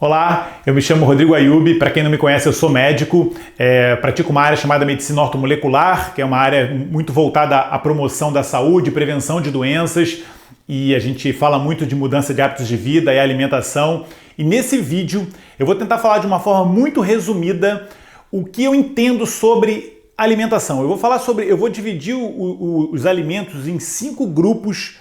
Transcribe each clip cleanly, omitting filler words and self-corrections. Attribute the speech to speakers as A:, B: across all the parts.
A: Olá, eu me chamo Rodrigo Ayub, para quem não me conhece eu sou médico, pratico uma área chamada medicina ortomolecular, que é uma área muito voltada à promoção da saúde, prevenção de doenças, e a gente fala muito de mudança de hábitos de vida e alimentação. E nesse vídeo eu vou tentar falar de uma forma muito resumida o que eu entendo sobre alimentação. Eu vou dividir os alimentos em 5 grupos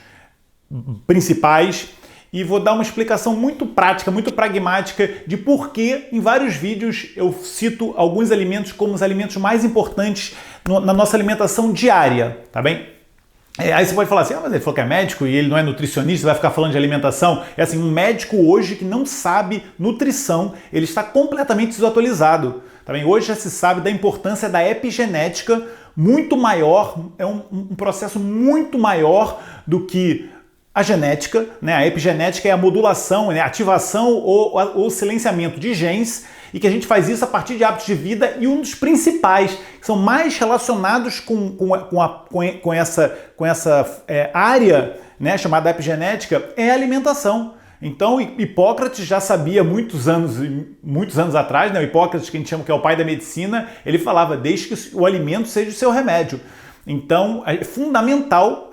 A: principais e vou dar uma explicação muito prática, muito pragmática de por que em vários vídeos eu cito alguns alimentos como os alimentos mais importantes na nossa alimentação diária, tá bem? Aí você pode falar assim, mas ele falou que é médico e ele não é nutricionista, vai ficar falando de alimentação. É assim, um médico hoje que não sabe nutrição, ele está completamente desatualizado. Tá bem? Hoje já se sabe da importância da epigenética muito maior, é um processo muito maior do que a genética, né? A epigenética é a modulação, né? A ativação ou silenciamento de genes, e que a gente faz isso a partir de hábitos de vida, e um dos principais, que são mais relacionados com essa área, né, chamada epigenética, é a alimentação. Então, Hipócrates já sabia muitos anos atrás, né? O Hipócrates, que a gente chama que é o pai da medicina, ele falava, desde que o alimento seja o seu remédio. Então, é fundamental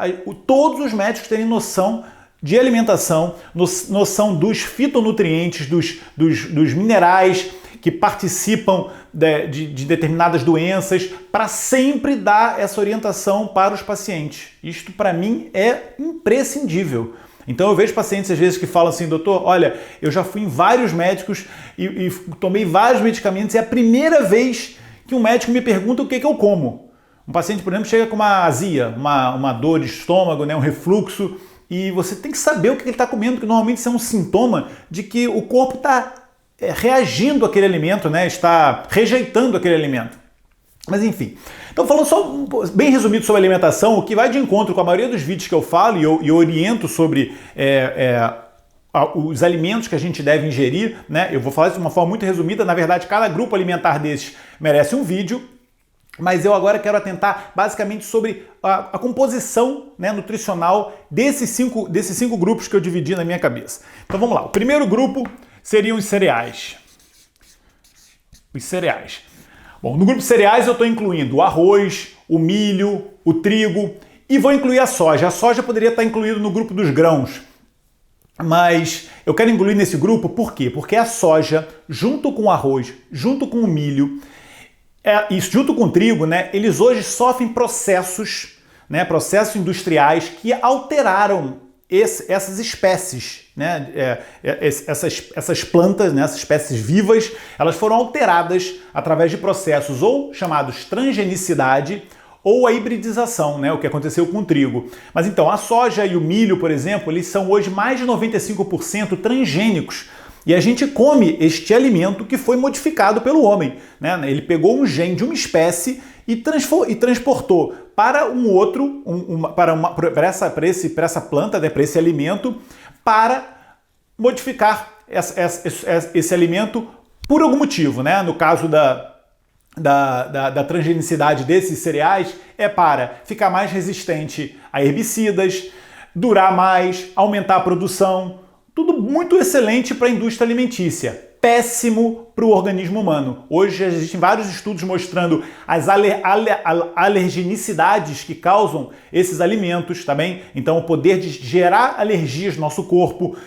A: todos os médicos terem noção de alimentação, noção dos fitonutrientes, dos minerais que participam de determinadas doenças, para sempre dar essa orientação para os pacientes. Isto, para mim, é imprescindível. Então eu vejo pacientes às vezes que falam assim, doutor, olha, eu já fui em vários médicos e tomei vários medicamentos, e é a primeira vez que um médico me pergunta o que eu como. Um paciente, por exemplo, chega com uma azia, uma dor de estômago, né, um refluxo, e você tem que saber o que ele está comendo, porque normalmente isso é um sintoma de que o corpo está reagindo àquele alimento, né, está rejeitando aquele alimento. Mas enfim, então falando só bem resumido sobre alimentação, o que vai de encontro com a maioria dos vídeos que eu falo e eu oriento sobre os alimentos que a gente deve ingerir, né? Eu vou falar isso de uma forma muito resumida, na verdade cada grupo alimentar desses merece um vídeo, mas eu agora quero atentar basicamente sobre a composição, né, nutricional desses cinco grupos que eu dividi na minha cabeça. Então vamos lá, o primeiro grupo seriam os cereais. Os cereais. Bom, no grupo de cereais eu estou incluindo o arroz, o milho, o trigo e vou incluir a soja. A soja poderia estar incluído no grupo dos grãos, mas eu quero incluir nesse grupo por quê? Porque a soja, junto com o arroz, junto com o milho e junto com o trigo, né, eles hoje sofrem processos, né, processos industriais que alteraram essas espécies, né, essas plantas, né, essas espécies vivas, elas foram alteradas através de processos ou chamados transgenicidade ou a hibridização, né, o que aconteceu com o trigo. Mas então, a soja e o milho, por exemplo, eles são hoje mais de 95% transgênicos. E a gente come este alimento que foi modificado pelo homem, né? Ele pegou um gene de uma espécie e transportou para um outro, para essa planta, né, para esse alimento, para modificar esse alimento por algum motivo, né? No caso da transgenicidade desses cereais, é para ficar mais resistente a herbicidas, durar mais, aumentar a produção. Tudo muito excelente para a indústria alimentícia, péssimo para o organismo humano. Hoje já existem vários estudos mostrando as alergenicidades que causam esses alimentos, tá bem? Então o poder de gerar alergias no nosso corpo,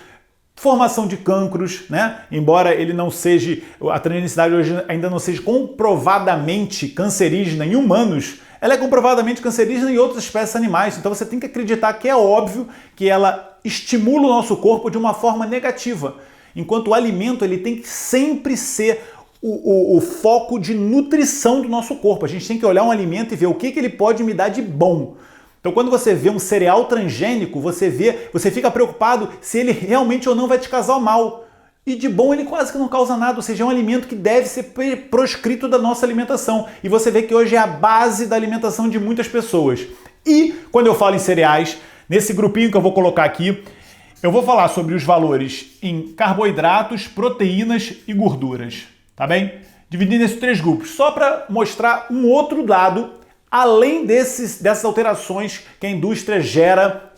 A: formação de cancros, né? Embora ele não seja, a transgenicidade hoje ainda não seja comprovadamente cancerígena em humanos, ela é comprovadamente cancerígena em outras espécies animais. Então você tem que acreditar que é óbvio que ela estimula o nosso corpo de uma forma negativa. Enquanto o alimento ele tem que sempre ser o foco de nutrição do nosso corpo. A gente tem que olhar um alimento e ver o que ele pode me dar de bom. Então quando você vê um cereal transgênico, você fica preocupado se ele realmente ou não vai te causar mal. E de bom ele quase que não causa nada, ou seja, é um alimento que deve ser proscrito da nossa alimentação. E você vê que hoje é a base da alimentação de muitas pessoas. E quando eu falo em cereais, nesse grupinho que eu vou colocar aqui, eu vou falar sobre os valores em carboidratos, proteínas e gorduras, tá bem? Dividindo esses 3 grupos, só para mostrar um outro lado, além dessas alterações que a indústria gera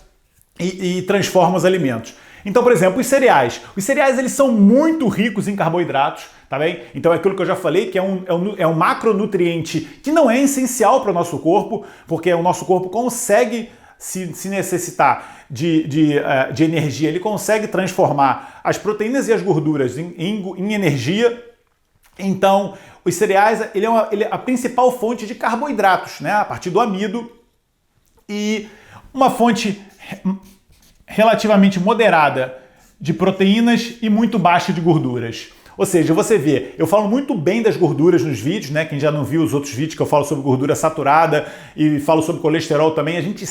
A: e transforma os alimentos. Então, por exemplo, os cereais. Os cereais, eles são muito ricos em carboidratos, tá bem? Então é aquilo que eu já falei, que é um macronutriente que não é essencial para o nosso corpo, porque o nosso corpo consegue se necessitar de energia, ele consegue transformar as proteínas e as gorduras em energia. Então, os cereais, ele é a principal fonte de carboidratos, né? A partir do amido, e uma fonte relativamente moderada de proteínas e muito baixa de gorduras. Ou seja, você vê, eu falo muito bem das gorduras nos vídeos, né? Quem já não viu os outros vídeos que eu falo sobre gordura saturada e falo sobre colesterol também, a gente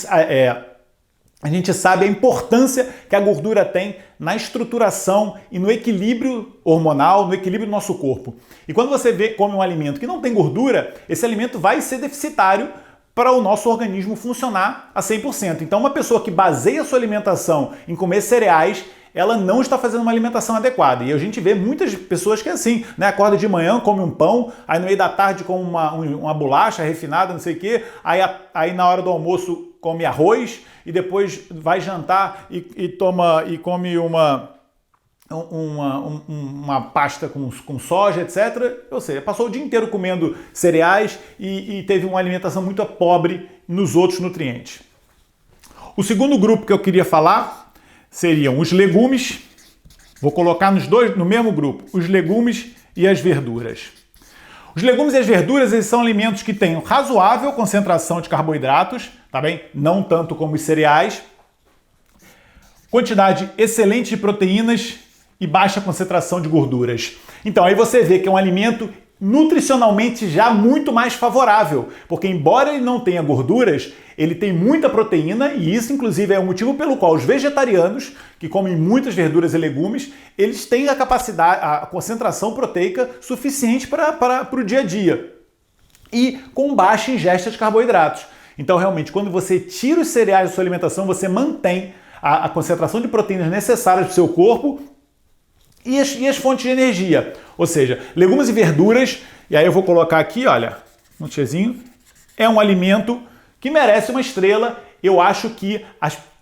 A: sabe a importância que a gordura tem na estruturação e no equilíbrio hormonal, no equilíbrio do nosso corpo. E quando você come um alimento que não tem gordura, esse alimento vai ser deficitário para o nosso organismo funcionar a 100%. Então, uma pessoa que baseia a sua alimentação em comer cereais, ela não está fazendo uma alimentação adequada. E a gente vê muitas pessoas que é assim, né? Acorda de manhã, come um pão, aí no meio da tarde come uma bolacha refinada, não sei o quê, aí na hora do almoço come arroz e depois vai jantar e come uma pasta com soja, etc. Ou seja, passou o dia inteiro comendo cereais e teve uma alimentação muito pobre nos outros nutrientes. O segundo grupo que eu queria falar seriam os legumes. Vou colocar no mesmo grupo, os legumes e as verduras. Os legumes e as verduras, eles são alimentos que têm razoável concentração de carboidratos, tá bem? Não tanto como os cereais. Quantidade excelente de proteínas e baixa concentração de gorduras. Então aí você vê que é um alimento nutricionalmente já muito mais favorável, porque embora ele não tenha gorduras, ele tem muita proteína e isso inclusive é o motivo pelo qual os vegetarianos, que comem muitas verduras e legumes, eles têm a capacidade, a concentração proteica suficiente para o dia a dia e com baixa ingesta de carboidratos. Então realmente quando você tira os cereais da sua alimentação, você mantém a concentração de proteínas necessárias para o seu corpo e as fontes de energia, ou seja, legumes e verduras, e aí eu vou colocar aqui, olha, um tchezinho, é um alimento que merece uma estrela. Eu acho que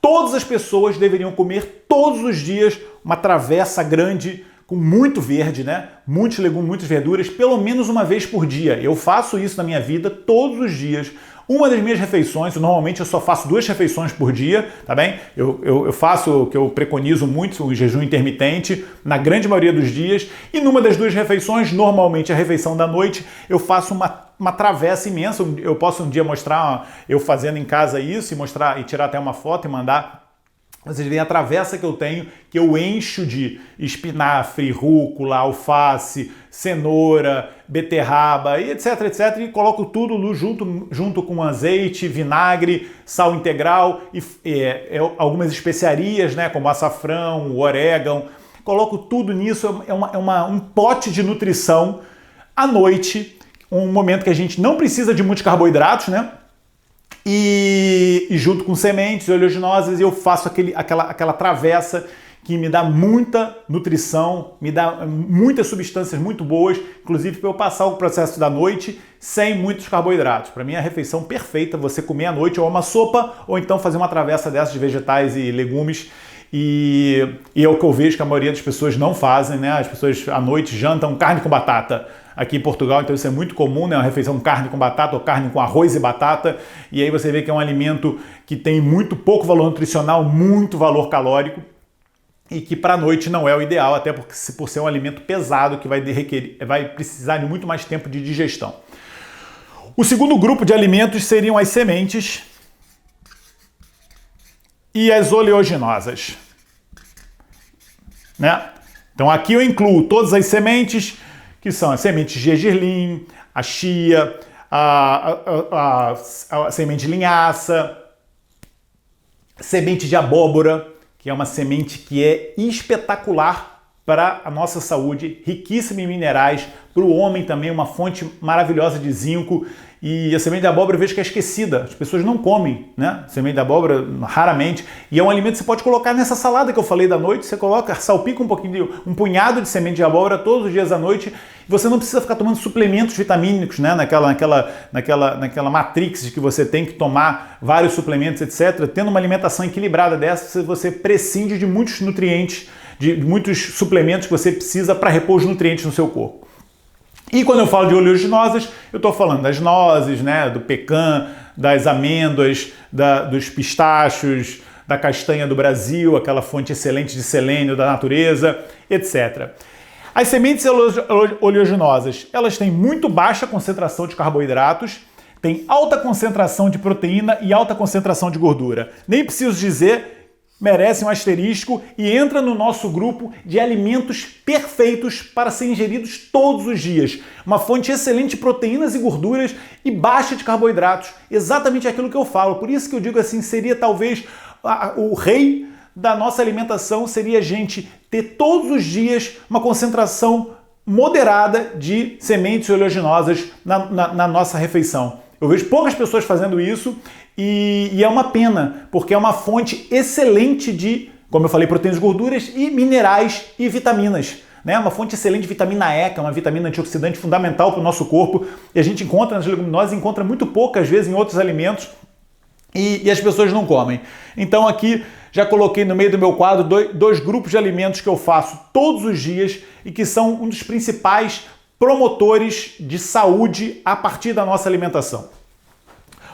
A: todas as pessoas deveriam comer todos os dias uma travessa grande com muito verde, né? Muitos legumes, muitas verduras, pelo menos uma vez por dia. Eu faço isso na minha vida todos os dias. Uma das minhas refeições, normalmente eu só faço 2 refeições por dia, tá bem? Eu faço o que eu preconizo muito, o jejum intermitente, na grande maioria dos dias, e numa das 2 refeições, normalmente a refeição da noite, eu faço uma travessa imensa. Eu posso um dia mostrar eu fazendo em casa isso e tirar até uma foto e mandar. Vocês veem a travessa que eu tenho, que eu encho de espinafre, rúcula, alface, cenoura, beterraba, e etc, etc. E coloco tudo junto com azeite, vinagre, sal integral e algumas especiarias, né, como açafrão, o orégano. Coloco tudo nisso, um pote de nutrição à noite, um momento que a gente não precisa de muitos carboidratos, né? E junto com sementes oleaginosas eu faço aquela travessa que me dá muita nutrição, me dá muitas substâncias muito boas, inclusive para eu passar o processo da noite sem muitos carboidratos. Para mim é a refeição perfeita, você comer à noite ou uma sopa ou então fazer uma travessa dessas de vegetais e legumes. E é o que eu vejo que a maioria das pessoas não fazem, né? As pessoas à noite jantam carne com batata. Aqui em Portugal, então isso é muito comum, né? Uma refeição carne com batata ou carne com arroz e batata. E aí você vê que é um alimento que tem muito pouco valor nutricional, muito valor calórico e que para a noite não é o ideal, até porque por ser um alimento pesado que vai precisar de muito mais tempo de digestão. O segundo grupo de alimentos seriam as sementes e as oleaginosas, né? Então aqui eu incluo todas as sementes, que são as sementes de gergelim, a chia, a semente de linhaça, semente de abóbora, que é uma semente que é espetacular para a nossa saúde, riquíssima em minerais, para o homem também uma fonte maravilhosa de zinco. E a semente de abóbora eu vejo que é esquecida, as pessoas não comem, né? Semente de abóbora raramente, e é um alimento que você pode colocar nessa salada que eu falei da noite, você coloca, salpica um punhado de semente de abóbora todos os dias à noite, e você não precisa ficar tomando suplementos vitamínicos, né? Naquela matrix de que você tem que tomar vários suplementos, etc. Tendo uma alimentação equilibrada dessa, você prescinde de muitos nutrientes, de muitos suplementos que você precisa para repor os nutrientes no seu corpo. E quando eu falo de oleaginosas, eu estou falando das nozes, né, do pecan, das amêndoas, dos pistachos, da castanha do Brasil, aquela fonte excelente de selênio da natureza, etc. As sementes oleaginosas, elas têm muito baixa concentração de carboidratos, têm alta concentração de proteína e alta concentração de gordura. Nem preciso dizer, merece um asterisco e entra no nosso grupo de alimentos perfeitos para serem ingeridos todos os dias. Uma fonte excelente de proteínas e gorduras e baixa de carboidratos. Exatamente aquilo que eu falo. Por isso que eu digo assim, seria talvez o rei da nossa alimentação, seria a gente ter todos os dias uma concentração moderada de sementes oleaginosas na nossa refeição. Eu vejo poucas pessoas fazendo isso e é uma pena, porque é uma fonte excelente de, como eu falei, proteínas, gorduras e minerais e vitaminas. Né? Uma fonte excelente de vitamina E, que é uma vitamina antioxidante fundamental para o nosso corpo, e a gente encontra nas leguminosas, encontra muito poucas vezes em outros alimentos e as pessoas não comem. Então aqui já coloquei no meio do meu quadro dois grupos de alimentos que eu faço todos os dias e que são um dos principais promotores de saúde a partir da nossa alimentação.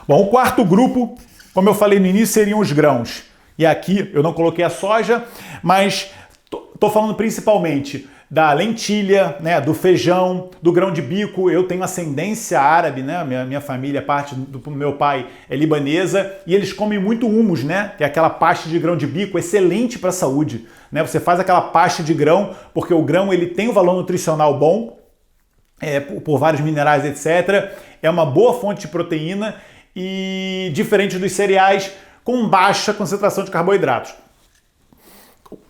A: Bom, o quarto grupo, como eu falei no início, seriam os grãos. E aqui eu não coloquei a soja, mas estou falando principalmente da lentilha, né, do feijão, do grão de bico. Eu tenho ascendência árabe, né? Minha família, parte do meu pai é libanesa, e eles comem muito hummus, né? Que é aquela pasta de grão de bico excelente para a saúde. Né? Você faz aquela pasta de grão, porque o grão ele tem um valor nutricional bom, por vários minerais, etc. É uma boa fonte de proteína e diferente dos cereais, com baixa concentração de carboidratos.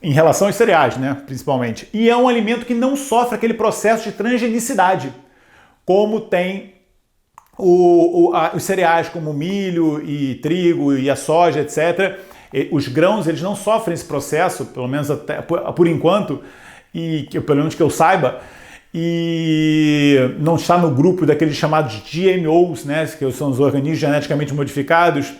A: Em relação aos cereais, né, principalmente. E é um alimento que não sofre aquele processo de transgenicidade, como tem os cereais, como o milho e trigo e a soja, etc. Os grãos, eles não sofrem esse processo, pelo menos até por enquanto, e pelo menos que eu saiba, e não está no grupo daqueles chamados GMOs, né, que são os organismos geneticamente modificados,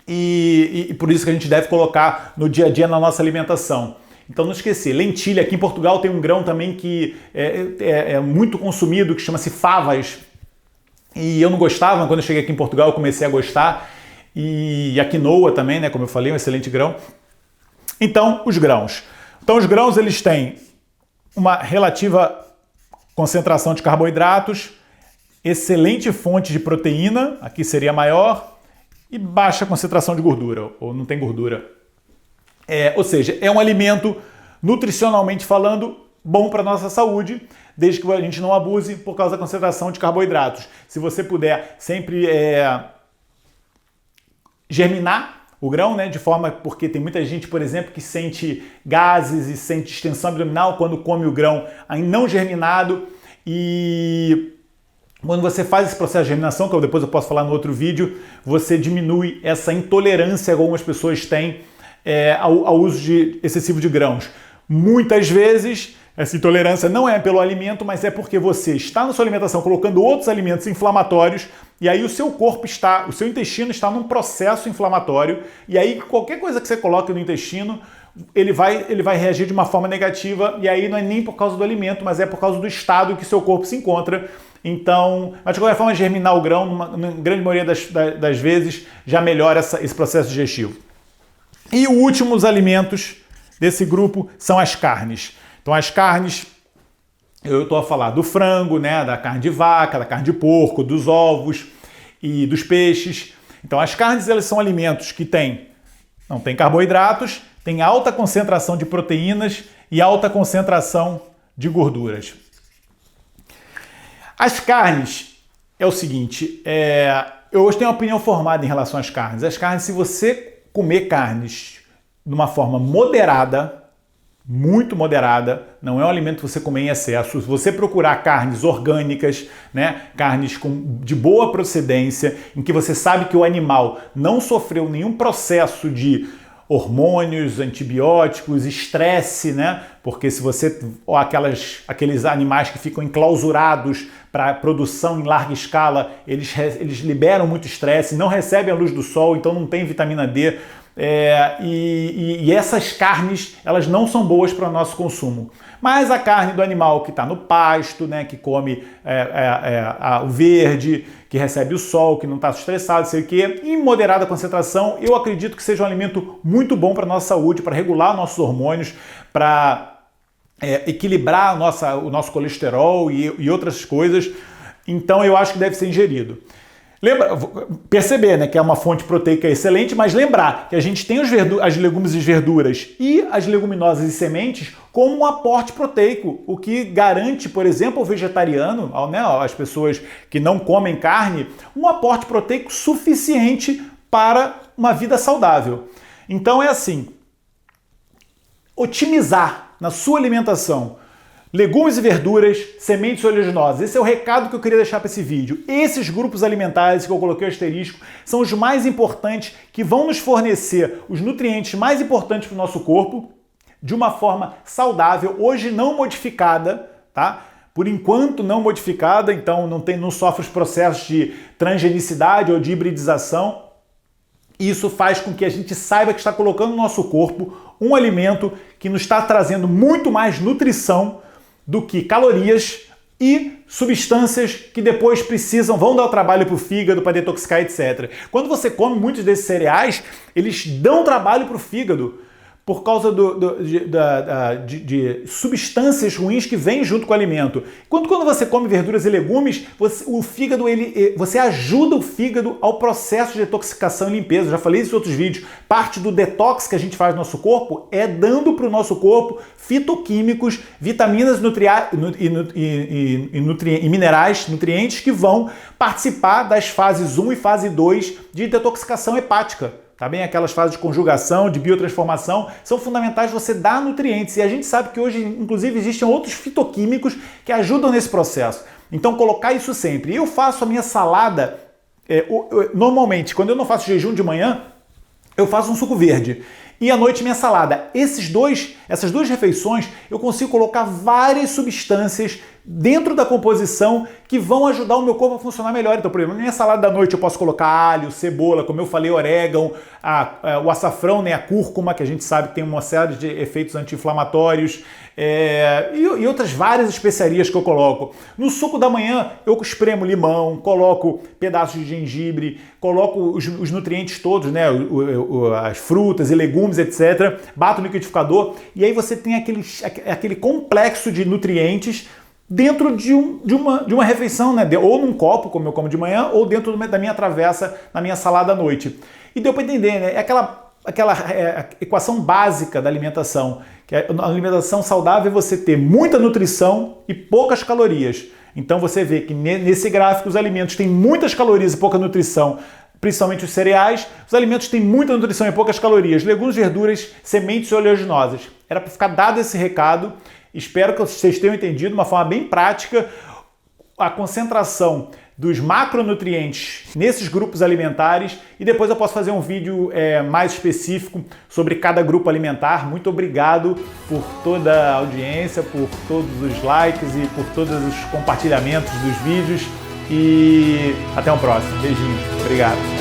A: e por isso que a gente deve colocar no dia a dia na nossa alimentação. Então não esquecer, lentilha, aqui em Portugal tem um grão também que é muito consumido, que chama-se favas, e eu não gostava, quando eu cheguei aqui em Portugal eu comecei a gostar, e a quinoa também, né, como eu falei, um excelente grão. Então, os grãos. Então os grãos, eles têm uma relativa concentração de carboidratos, excelente fonte de proteína, aqui seria maior, e baixa concentração de gordura, ou não tem gordura. Ou seja, é um alimento, nutricionalmente falando, bom para a nossa saúde, desde que a gente não abuse por causa da concentração de carboidratos. Se você puder sempre germinar o grão, né, de forma, porque tem muita gente, por exemplo, que sente gases e sente distensão abdominal quando come o grão ainda não germinado, e quando você faz esse processo de germinação, que depois eu posso falar no outro vídeo, você diminui essa intolerância que algumas pessoas têm ao uso excessivo de grãos. Muitas vezes, essa intolerância não é pelo alimento, mas é porque você está na sua alimentação colocando outros alimentos inflamatórios, e aí o seu corpo o seu intestino está num processo inflamatório, e aí qualquer coisa que você coloque no intestino, ele vai reagir de uma forma negativa, e aí não é nem por causa do alimento, mas é por causa do estado que seu corpo se encontra. Então, mas de qualquer forma, germinar o grão, na grande maioria das vezes, já melhora esse processo digestivo. E os últimos alimentos desse grupo são as carnes. Então, as carnes, eu estou a falar do frango, né, da carne de vaca, da carne de porco, dos ovos e dos peixes. Então, as carnes, elas são alimentos que não têm carboidratos, têm alta concentração de proteínas e alta concentração de gorduras. As carnes, é o seguinte, eu hoje tenho uma opinião formada em relação às carnes. As carnes, se você comer carnes de uma forma moderada, muito moderada, não é um alimento que você comer em excesso. Se você procurar carnes orgânicas, né, carnes de boa procedência, em que você sabe que o animal não sofreu nenhum processo de hormônios, antibióticos, estresse, né? Porque se você... aqueles animais que ficam enclausurados para produção em larga escala, eles liberam muito estresse, não recebem a luz do sol, então não tem vitamina D. E essas carnes, elas não são boas para o nosso consumo. Mas a carne do animal que está no pasto, né, que come o verde, que recebe o sol, que não está estressado, sei o quê, em moderada concentração, eu acredito que seja um alimento muito bom para a nossa saúde, para regular nossos hormônios, para equilibrar o nosso colesterol e outras coisas. Então eu acho que deve ser ingerido. Perceber, né, que é uma fonte proteica excelente, mas lembrar que a gente tem as legumes e verduras e as leguminosas e sementes como um aporte proteico, o que garante, por exemplo, ao vegetariano, né, às pessoas que não comem carne, um aporte proteico suficiente para uma vida saudável. Então é assim, otimizar na sua alimentação legumes e verduras, sementes oleaginosas. Esse é o recado que eu queria deixar para esse vídeo. Esses grupos alimentares que eu coloquei o asterisco são os mais importantes, que vão nos fornecer os nutrientes mais importantes para o nosso corpo de uma forma saudável, hoje não modificada, tá? Por enquanto não modificada, então não sofre os processos de transgenicidade ou de hibridização. Isso faz com que a gente saiba que está colocando no nosso corpo um alimento que nos está trazendo muito mais nutrição do que calorias e substâncias que depois vão dar o trabalho para o fígado, para detoxicar, etc. Quando você come muitos desses cereais, eles dão trabalho para o fígado por causa de substâncias ruins que vêm junto com o alimento. Quando você come verduras e legumes, você ajuda o fígado ao processo de detoxificação e limpeza. Eu já falei isso em outros vídeos. Parte do detox que a gente faz no nosso corpo é dando para o nosso corpo fitoquímicos, vitaminas e minerais, nutrientes que vão participar das fases 1 e fase 2 de detoxificação hepática. Tá bem? Aquelas fases de conjugação, de biotransformação, são fundamentais você dar nutrientes. E a gente sabe que hoje, inclusive, existem outros fitoquímicos que ajudam nesse processo. Então, colocar isso sempre. Eu faço a minha salada, normalmente, quando eu não faço jejum de manhã, eu faço um suco verde. E à noite minha salada. Essas duas refeições, eu consigo colocar várias substâncias dentro da composição que vão ajudar o meu corpo a funcionar melhor. Então, por exemplo, na minha salada da noite eu posso colocar alho, cebola, como eu falei, orégano, o açafrão, né, a cúrcuma, que a gente sabe que tem uma série de efeitos anti-inflamatórios, e outras várias especiarias que eu coloco. No suco da manhã eu espremo limão, coloco pedaços de gengibre, coloco os nutrientes todos, né, as frutas e legumes, etc. Bato no liquidificador e aí você tem aquele complexo de nutrientes dentro de uma refeição, né? Ou num copo, como eu como de manhã, ou dentro da minha travessa, na minha salada à noite. E deu para entender, né? É aquela equação básica da alimentação, que a alimentação saudável é você ter muita nutrição e poucas calorias. Então você vê que nesse gráfico os alimentos têm muitas calorias e pouca nutrição, principalmente os cereais. Os alimentos têm muita nutrição e poucas calorias, legumes, verduras, sementes e oleaginosas. Era para ficar dado esse recado. Espero que vocês tenham entendido de uma forma bem prática a concentração dos macronutrientes nesses grupos alimentares e depois eu posso fazer um vídeo mais específico sobre cada grupo alimentar. Muito obrigado por toda a audiência, por todos os likes e por todos os compartilhamentos dos vídeos e até o próximo. Beijinho. Obrigado.